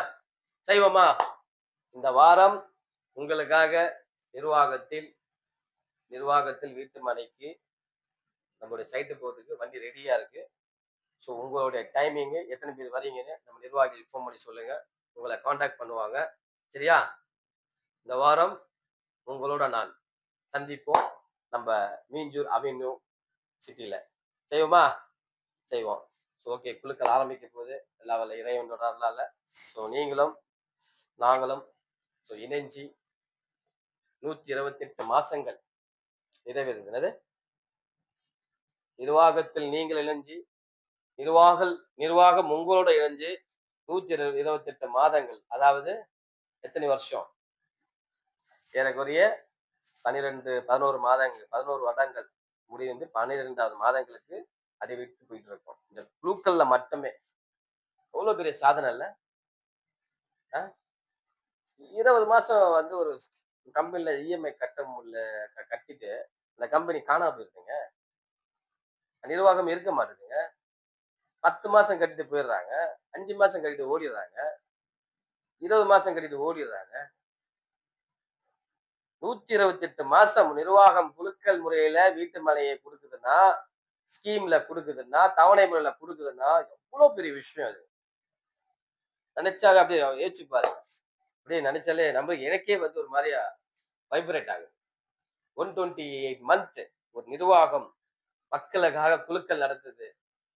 செய்வோமா? இந்த வாரம் உங்களுக்காக நிர்வாகத்தில் நிர்வாகத்தில் வீட்டு மனைக்கு நம்மளுடைய சைட்டு போறதுக்கு வண்டி ரெடியா இருக்கு. உங்களுடைய டைமிங் எத்தனை பேர் வரீங்கன்னு நம்ம நிர்வாகிகள் ஃபோன் பண்ணி சொல்லுங்க. உங்களை கான்டாக்ட் பண்ணுவாங்க. சரியா? இந்த வாரம் உங்களோட நான் சந்திப்போம். நம்ம மீஞ்சூர் அவென்யூ சிட்டில. செய்வோமா? செய்வோம். ஓகே. குழுக்கள் ஆரம்பிக்க போகுது. எல்லா வல்ல இறைவனோட அருளால. நீங்களும் நாங்களும் இணைஞ்சு 128 மாசங்கள் நிறைவேறுது. என்னது? நிர்வாகத்தில் நீங்கள் இணைஞ்சு நிர்வாகம் உங்களோட இணைஞ்சு 128 மாதங்கள், அதாவது எத்தனை வருஷம்? ஏறக்குறைய 11 மாதங்கள், 11 வருடங்கள் முடிந்து 12வது மாதங்களுக்கு அடிவிட்டு போயிட்டு இருக்கோம். இந்த குழுக்கள்ல மட்டுமே எவ்வளவு பெரிய சாதனை இல்ல? 20 மாசம் ஒரு கம்பெனில இஎம்ஐ கட்ட முடியல, கட்டிட்டு அந்த கம்பெனி காணாம போயிருக்குங்க. நிர்வாகம் இருக்க மாட்டேங்குதுங்க. 10 மாசம் கட்டிட்டு போயிடுறாங்க, 5 மாசம் கட்டிட்டு ஓடிடுறாங்க, 20 மாசம் கட்டிட்டு ஓடிடுறாங்க. 128 மாசம் நிர்வாகம் குலுக்கல் முறையில வீட்டு மனையை கொடுக்குதுன்னா, ஸ்கீம்ல கொடுக்குதுன்னா, தவணை முறையில கொடுக்குதுன்னா எவ்வளவு பெரிய விஷயம் அது. நினைச்சாக அப்படியே யோசிச்சு பாருங்க. அப்படியே நினைச்சாலே எனக்கே ஒரு மாதிரியா வைப்ரேட் ஆகுது. 128 மந்த் ஒரு நிர்வாகம் மக்களுக்காக குழுக்கள் நடத்துது,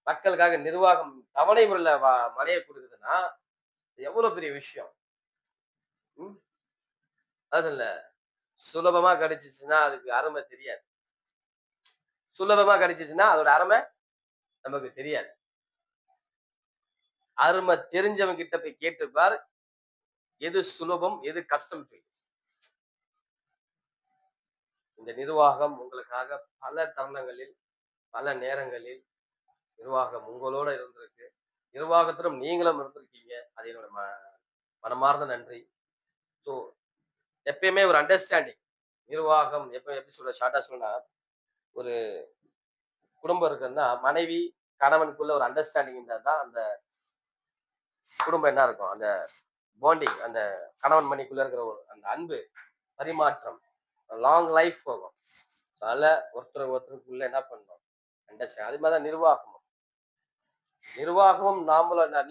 மக்களுக்காக நிர்வாகம் தவணை முறையில மனையை கொடுக்குதுன்னா எவ்வளவு பெரிய விஷயம். அதுல சுலபமா கிடைச்சிச்சுன்னா அதுக்கு அருமை தெரியாது. சுலபமா கிடைச்சிச்சுன்னா அதோட அருமை நமக்கு தெரியாது. அருமை தெரிஞ்சவங்க கிட்ட போய் கேட்டுப்பார், எது சுலபம் எது கஷ்டம். இந்த நிர்வாகம் உங்களுக்காக பல தருணங்களில் பல நேரங்களில் நிர்வாகம் உங்களோட இருந்திருக்கு. நிர்வாகத்திலும் நீங்களும் இருந்திருக்கீங்க. அது என்னோட மனமார்ந்த நன்றி. ஸோ எப்பயுமே ஒரு அண்டர்ஸ்டாண்டிங் நிர்வாகம் எப்படி சொல்ற ஷார்ட்டா சொன்னா, ஒரு குடும்பம் இருக்குன்னா மனைவி கணவனுக்குள்ள ஒரு அண்டர்ஸ்டாண்டிங் இருந்தால் தான் அந்த குடும்பம் என்ன இருக்கும், அந்த பாண்டிங், அந்த கணவன் மனைவிக்குள்ள இருக்கிற அந்த அன்பு பரிமாற்றம் லாங் லைஃப் போகும். அதனால ஒருத்தருக்குள்ள என்ன பண்ணணும், அண்டர்ஸ்டாண்ட். அது மாதிரிதான் நிர்வாகமும்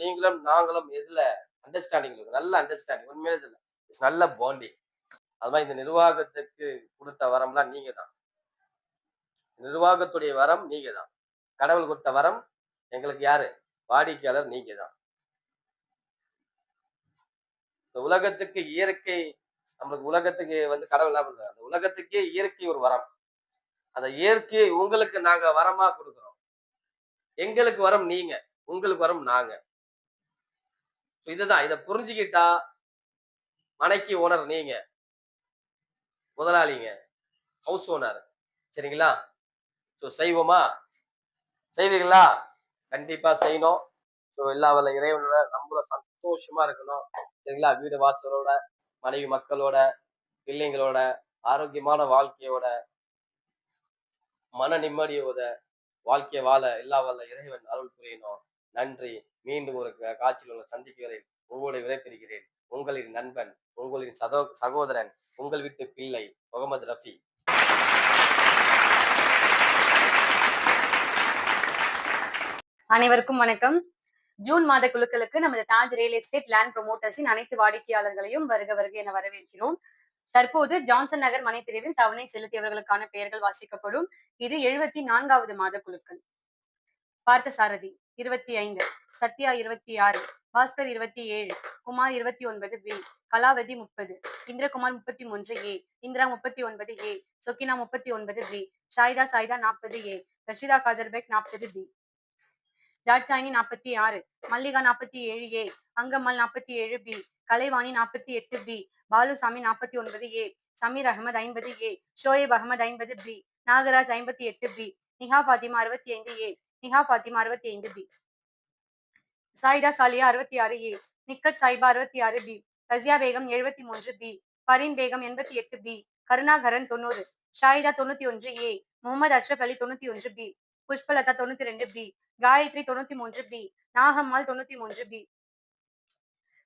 நீங்களும் நாங்களும் எதுல அண்டர்ஸ்டாண்டிங் இருக்கு, நல்ல அண்டர்ஸ்டாண்டிங், உண்மையில நல்ல பாண்டிங். அது மாதிரி இந்த நிர்வாகத்துக்கு கொடுத்த வரம்லாம் நீங்க தான். நிர்வாகத்துடைய வரம் நீங்க தான். கடவுள் கொடுத்த வரம் எங்களுக்கு யாரு? வாடிக்கையாளர் நீங்க தான். இந்த உலகத்துக்கு இயற்கை, நம்மளுக்கு உலகத்துக்கு கடவுள் என்ன பண்றாரு, அந்த உலகத்துக்கே இயற்கை ஒரு வரம். அந்த இயற்கையை உங்களுக்கு நாங்க வரமா கொடுக்கிறோம். எங்களுக்கு வரம் நீங்க, உங்களுக்கு வரம் நாங்க. இதுதான், இதை புரிஞ்சுக்கிட்டா மனைக்கு ஓனர் நீங்க, முதலாளிங்க, ஹவுஸ் ஓனர். சரிங்களா? செய்வோமா? செய்வீங்களா? கண்டிப்பா செய்யணும். எல்லா வல்ல இறைவனோட நம்மள சந்தோஷமா இருக்கணும். சரிங்களா? வீடு வாசலோட, மனைவி மக்களோட, பிள்ளைங்களோட, ஆரோக்கியமான வாழ்க்கையோட, மன நிம்மதியோட வாழ்க்கை வாழ எல்லா வல்ல இறைவன் அருள் புரியணும். நன்றி. மீண்டும் ஒரு காட்சியில் உங்களை சந்திக்க வரை உங்களுடைய விடைபெறுகிறேன். உங்களின் நண்பன், உங்களின் சகோதரன், உங்கள் வீட்டு பிள்ளை முகமது ரஃபி. அனைவருக்கும் வணக்கம். ஜூன் மாத குழுக்களுக்கு நமது தாஜ் ரியல் எஸ்டேட் லேண்ட் ப்ரொமோட்டர்ஸின் அனைத்து வாடிக்கையாளர்களையும் வருக என வரவேற்கிறோம். தற்போது ஜான்சன் நகர் மனை பிரிவில் தவணை செலுத்தியவர்களுக்கான பெயர்கள் வாசிக்கப்படும். இது 74வது மாத குழுக்கள். பார்த்த சாரதி 25, Sathya 26, Bhaskar 27, Kumar 29 B, Kalavathi 30, Indrakumar 33 A, Indira 39 A, சொக்கினா 39 B, Saida 40 A, Rashida காதர்பெக் 40 B, ஜாட்சாயினி 46, Mallika 47 A, Angammal 47 B, Kalaivani 48 B, Balusamy 49 A, Sameer Ahmed 50 A, Shoaib Ahmed 50 B, Nagaraj 58 B, Niha Fathima 65 A, Niha Fathima 65 B, Sayida சாலியா 66 A, Nikhat சாயிபா 66 B, Razia Begum 73 B, Pareen Begum 88 B, Karunakaran 90, Shahida 91 A, Mohammed Ashraf Ali 91 B, Pushpalatha 92 B, Gayathri 93 B, Nagammal 93 B,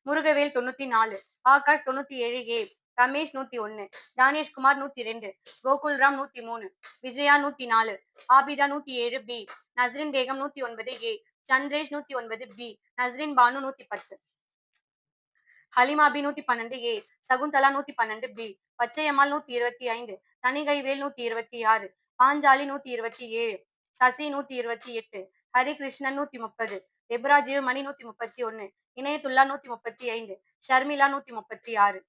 Murugavel 94, Akash 97 A, Ramesh 101, Thaneshkumar 102, Gokulram 103, Vijaya 104, Abitha 107 B, Nasrin Begum 109 A, Chandresh 109 B, Nasrin Banu 110, Halimabi 112 A, Shakuntala 112 B, Pachaiyammal 125, Thanigaivel 126, Panchali 127, Sasi 128, Harikrishnan 130, எப்ராஜிவ் மணி 131, இணையத்துல்லா 135, ஷர்மிளா 136.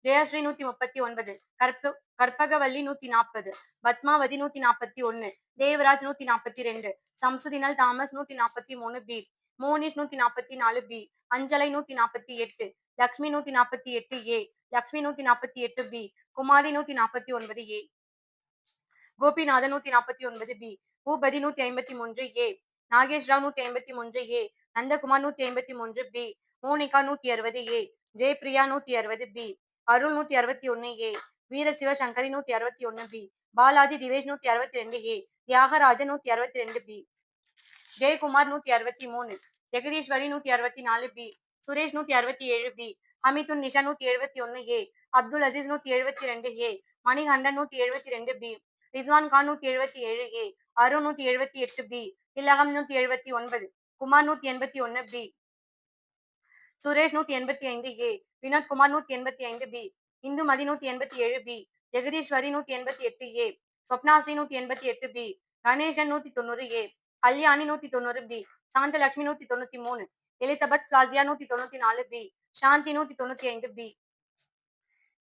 ஜெயஸ்ரீ 139, கற்பகவல்லி 140, பத்மாவதி 141, தேவராஜ் 142, சம்சுதினல் Thomas 143 B, Monish 144 B, Anjalai 148, Lakshmi 148 A, Lakshmi 148 B, Kumari 149 A, Gopinathan 149 B, Boopathi 153 A, Nagesh Rao 153 A, Nandakumar 153 B, Monica 160 A, Jayapriya 160 B, Arul 161 A, Veerasiva Sankari 161 B, Balaji Dhivesh 162 A, Thiyagarajan 162 B, Jayakumar 163, Jagadeeswari 164 B, Suresh 167 B, Amithun Nisha 171 A, Abdul Aziz 172 A, Manikandan 172 B, Rizwan Khan 177 A, Arun 178 B, Thilagam 179, Kumar 181 B, Suresh 185 A, Vinothkumar 185 B, Indumathi 187 B, Jagadeeswari 188 A, Swapnasri 188 B, Ganesan 190 A, Kalyani 190 B, Shanthalakshmi 193, Elizabeth Blasia 194 B, Shanthi 195 B,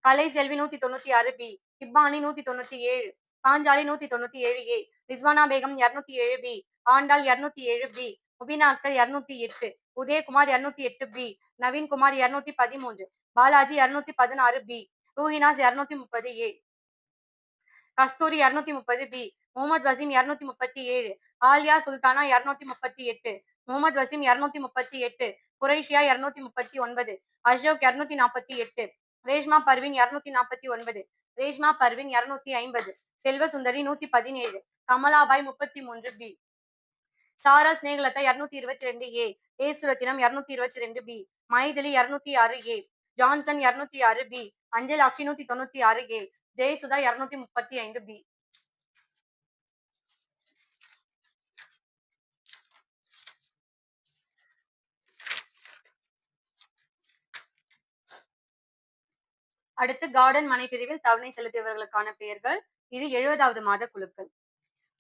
Kalai Selvi 196 B, ஹிப்பானி 197, Panchali 197 A, Rizwana Begum 207 B, Andal 207 B, Mubina Akhtar 208, Udayakumar 208 B, Naveenkumar 213, Balaji 216 B, ரூஹினாஸ் 230 A, Kasthuri 230 B, Mohammed Waseem 237, Aliya Sultana 238, Mohammed Waseem 238, Qureshiya 239, Ashok 248, Reshma Parveen 249, Reshma Parveen 250, Selvasundari 117, Kamalabai 33 B, Saral Snehalatha 222 A, Yesurathinam 222 B, Mythili 206 A, Johnson 206 B, Anjalatchi 196 A, Jayasudha 235 B. அடுத்து garden மனை பிரிவில் தவணை செலுத்தியவர்களுக்கான பெயர்கள். இது 70வது மாத குழுக்கள்.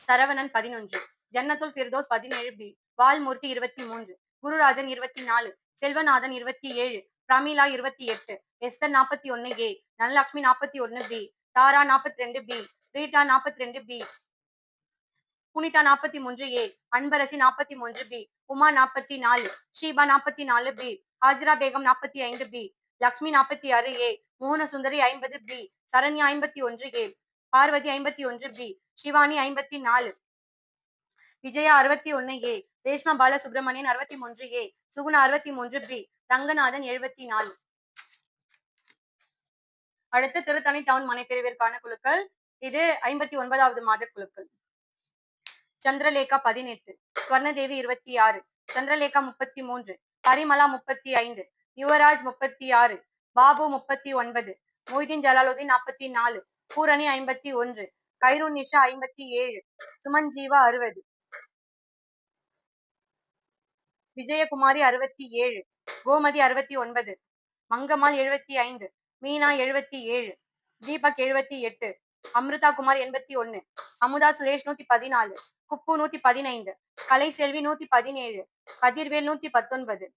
Saravanan 11, Jannathul Firdous 17 B, Valmoorthy 23, Gururajan 24, Selvanathan 27, Prameela 28, Esther 41 A, Dhanalakshmi 41 B, Thara 42 B, Rita 42 B, Punitha 43 A, Anbarasi 43 B, Uma 44, Sheeba 44 B, Hajira Begum 45 B, Lakshmi 46 A, Mohanasundari 50 B, Saranya 51 A, Parvathi 51 B, Shivani 54, Vijaya 61 A, Reshma Balasubramanian 63 A, Suguna 63 B, Ranganathan 74. அடுத்து திருத்தணி டவுன் மனைப்பிரிவிற்கான குழுக்கள். இது 59வது மாத குழுக்கள். சந்திரலேகா 18, ஸ்வர்ணதேவி 26, சந்திரலேகா 33, பரிமலா 35, யுவராஜ் 36, பாபு 39, மொய்தீன் ஜலாலுதீன் 44, பூரணி 51, கைரூன் நிஷா 57, சுமன் ஜீவா 60, விஜயகுமாரி 67, கோமதி 69, மங்கம்மாள் 75, மீனா 77, தீபக் 78, அமிர்தா குமார் 81, அமுதா சுரேஷ் 114, குப்பு 115, கலைசெல்வி 117, கதிர்வேல் 119,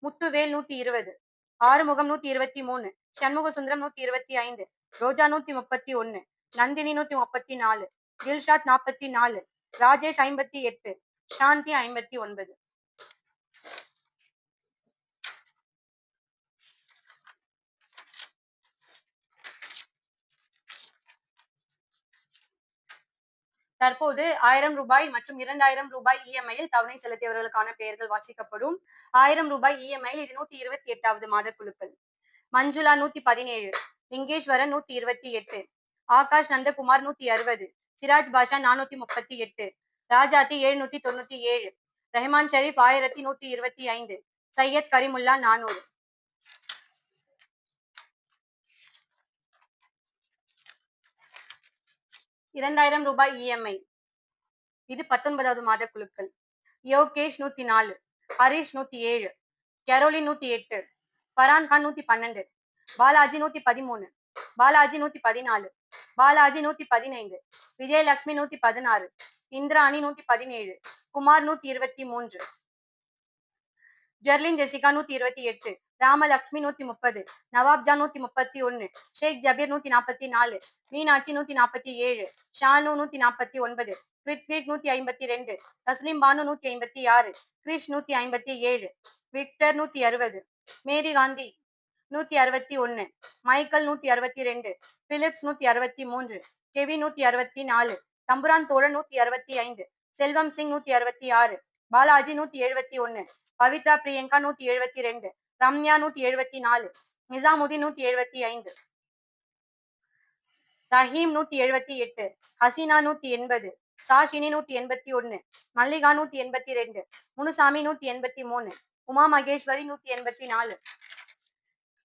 முத்துவேல் 120, ஆறுமுகம் 123, சண்முகசுந்தரம் 125, ரோஜா 131, நந்தினி 134, தில்ஷாத் 44, ராஜேஷ் 58, சாந்தி 59. தற்போது 1000 ரூபாய் மற்றும் 2000 ரூபாய் இஎம்ஐயில் தவணை செலுத்தியவர்களுக்கான பெயர்கள் வாசிக்கப்படும். 1000 ரூபாய் இஎம்ஐயில் இது 128வது மாத குழுக்கள். மஞ்சுளா 117, லிங்கேஸ்வரன் 128, ஆகாஷ் நந்தகுமார் 160, சிராஜ் பாஷா 438, ராஜாத்தி 797, ரெஹமான் ஷெரீப் 1125, சையத் கரிமுல்லா 400. 2000 ரூபாய் இஎம்ஐ. இது 19வது மாத குழுக்கள். Yogesh 104, Harish 107, Caroline 108, Farhan Khan 112, Balaji 113, Balaji 114, Balaji 115, Vijayalakshmi 116, Indrani 117, Kumar 123, Jerlin Jessica 128, Ramalakshmi 130, Nawabja 131, Sheikh Jabir 144, Meenakshi 147, Shanu 149, Rithvik 152, Taslim Banu 156, Krish 157, Victor 160, Mary Gandhi 161, Michael 162, Philips 163, Kevin 164, Thampuran Thozhan 165, செல்வம் சிங் 166, பாலாஜி 171, பவித்ரா பிரியங்கா 172, ரம்யா 174, நிசாமுதீன் 175, ரஹீம் 178, ஹசீனா 180, சாஷினி 181, மல்லிகா 182, முனுசாமி 183, உமா மகேஸ்வரி 184,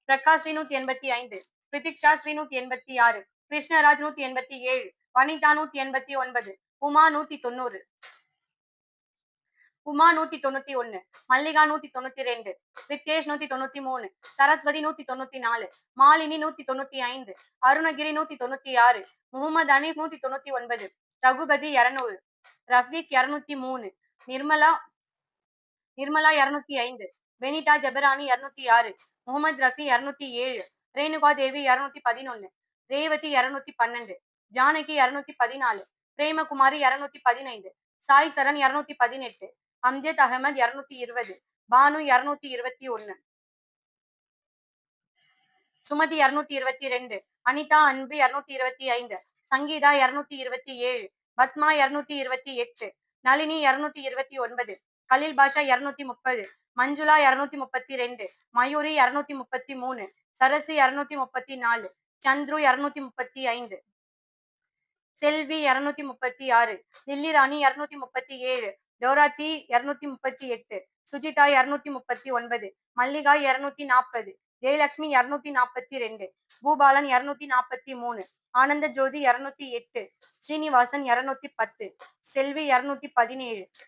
பிரகாஷ் ஸ்ரீ 185, பிரதீக்ஷா ஸ்ரீ 186, கிருஷ்ணராஜ் 187, வனிதா 189, உமா 190, உமா 191, மல்லிகா 192, ரித்தேஷ் 193, சரஸ்வதி 194, மாலினி 195, அருணகிரி 196, முகமது அனீப் 199, ரகுபதி 200, ரஃபீக் 203, நிர்மலா 205, பெனிதா ஜபரானி 206, முகமது ரஃபி 207, ரேணுகா தேவி 211, ரேவதி 212, ஜானகி 214, பிரேமகுமாரி 215, சாய் சரண் 218, அம்ஜத் அகமது 220, பானு 221, சுமதி 222, அனிதா அன்பு 225, சங்கீதா 227, பத்மா 228, நளினி 229, கலில் பாஷா 230, மஞ்சுளா 232, மயூரி 233, சரசு 234, சந்துரு 235, செல்வி 236, லில்லி ராணி 237, டோராத்தி 238, சுஜிதா 239, மல்லிகா 240, ஜெயலட்சுமி 242, பூபாலன் 243, ஆனந்த ஜோதி 208, ஸ்ரீனிவாசன் 210, செல்வி 217,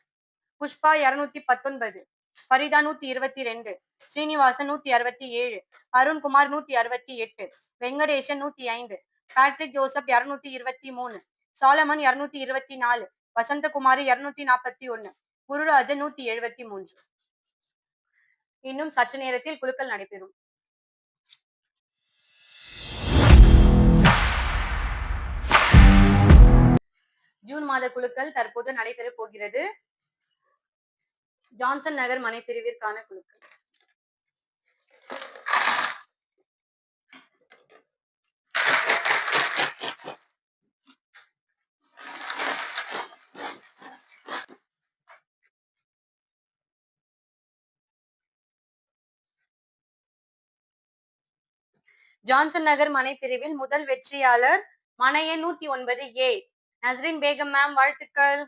புஷ்பா 219, ஃபரிதா 122, ஸ்ரீனிவாசன் 167, அருண்குமார் 168, வெங்கடேசன் 105, பேட்ரிக் ஜோசப் 223, சாலமன் 224, வசந்தகுமாரி 241, குருராஜன் 173. இன்னும் சற்று நேரத்தில் குலுக்கல் நடைபெறும். ஜூன் மாத குலுக்கல் தற்போது நடைபெறப் போகிறது. ஜான்சன் நகர் மனை பிரிவிற்கான குலுக்கல். ஜான்சன் நகர் மனை பிரிவில் முதல் வெற்றியாளர் மனை எண் 109A, நஸ்ரின் பேகம் மேம், வாழ்த்துக்கள்.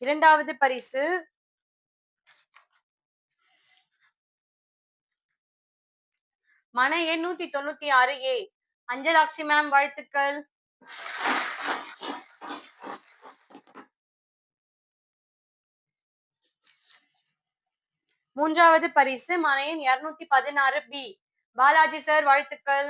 இரண்டாவது பரிசு மனை எண் 196A, அஞ்சலாட்சி மேம், வாழ்த்துக்கள். மூன்றாவது பரிசு மனை எண் 216B, பாலாஜி சார், வாழ்த்துக்கள்.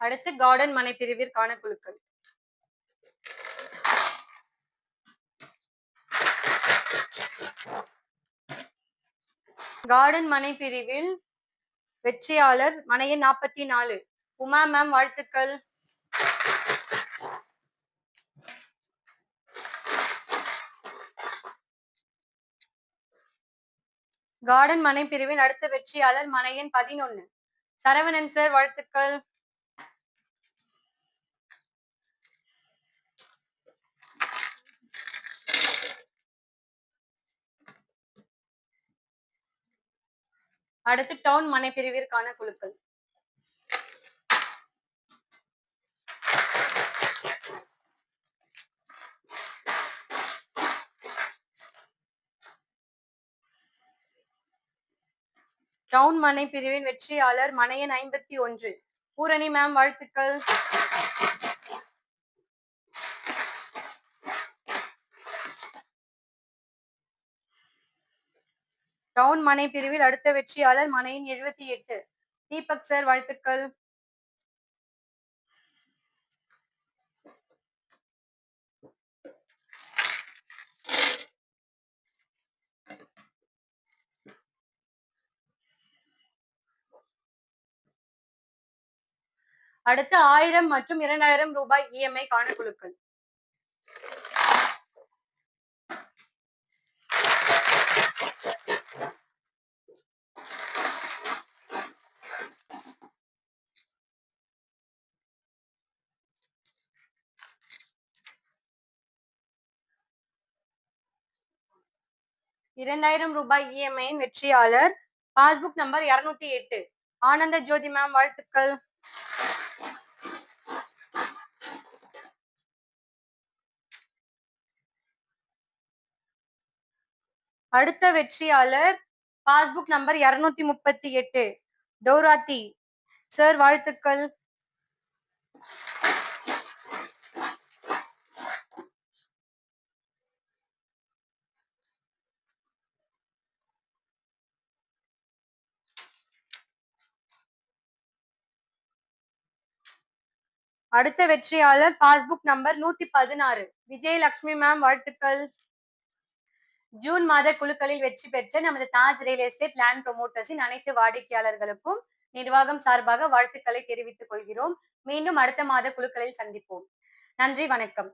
அடுத்து கார்டன் மனை பிரிவிற்கான குழுக்கள். கார்டன் மனை பிரிவில் வெற்றியாளர் மனை எண் 44, உமா மேம், வாழ்த்துக்கள். கார்டன் மனை பிரிவின் அடுத்த வெற்றியாளர் மனை எண் 11, சரவணன் சார், வாழ்த்துக்கள். அடுத்து டவுன் மனை பிரிவிற்கான குழுக்கள். டவுன் மனை பிரிவின் வெற்றியாளர் மனை எண் 51, பூரணி மேம், வாழ்த்துக்கள். டவுன் மனை பிரிவில் அடுத்த வெற்றியாளர் மனை எண் 78. தீபக் சார், வாழ்த்துக்கள். அடுத்து 1000 மற்றும் 2000 ரூபாய் இஎம்ஐ காண குழுக்கள். ரூபாய் இஎம்ஐயின் வெற்றியாளர் பாஸ்புக் நம்பர் 208. ஆனந்த ஜோதி மேம், வாழ்த்துக்கள். அடுத்த வெற்றியாளர் பாஸ்புக் நம்பர் 238. டோராத்தி சார், வாழ்த்துக்கள். அடுத்த வெற்றியாளர் பாஸ்புக் நம்பர் 116. விஜயலட்சுமி மேம், வாழ்த்துக்கள். ஜூன் மாத குழுக்களில் வெற்றி பெற்ற நமது தாஜ் ரியல் எஸ்டேட் லேண்ட் ப்ரொமோட்டர்ஸின் அனைத்து வாடிக்கையாளர்களுக்கும் நிர்வாகம் சார்பாக வாழ்த்துக்களை தெரிவித்துக் கொள்கிறோம். மீண்டும் அடுத்த மாத குழுக்களில் சந்திப்போம். நன்றி, வணக்கம்.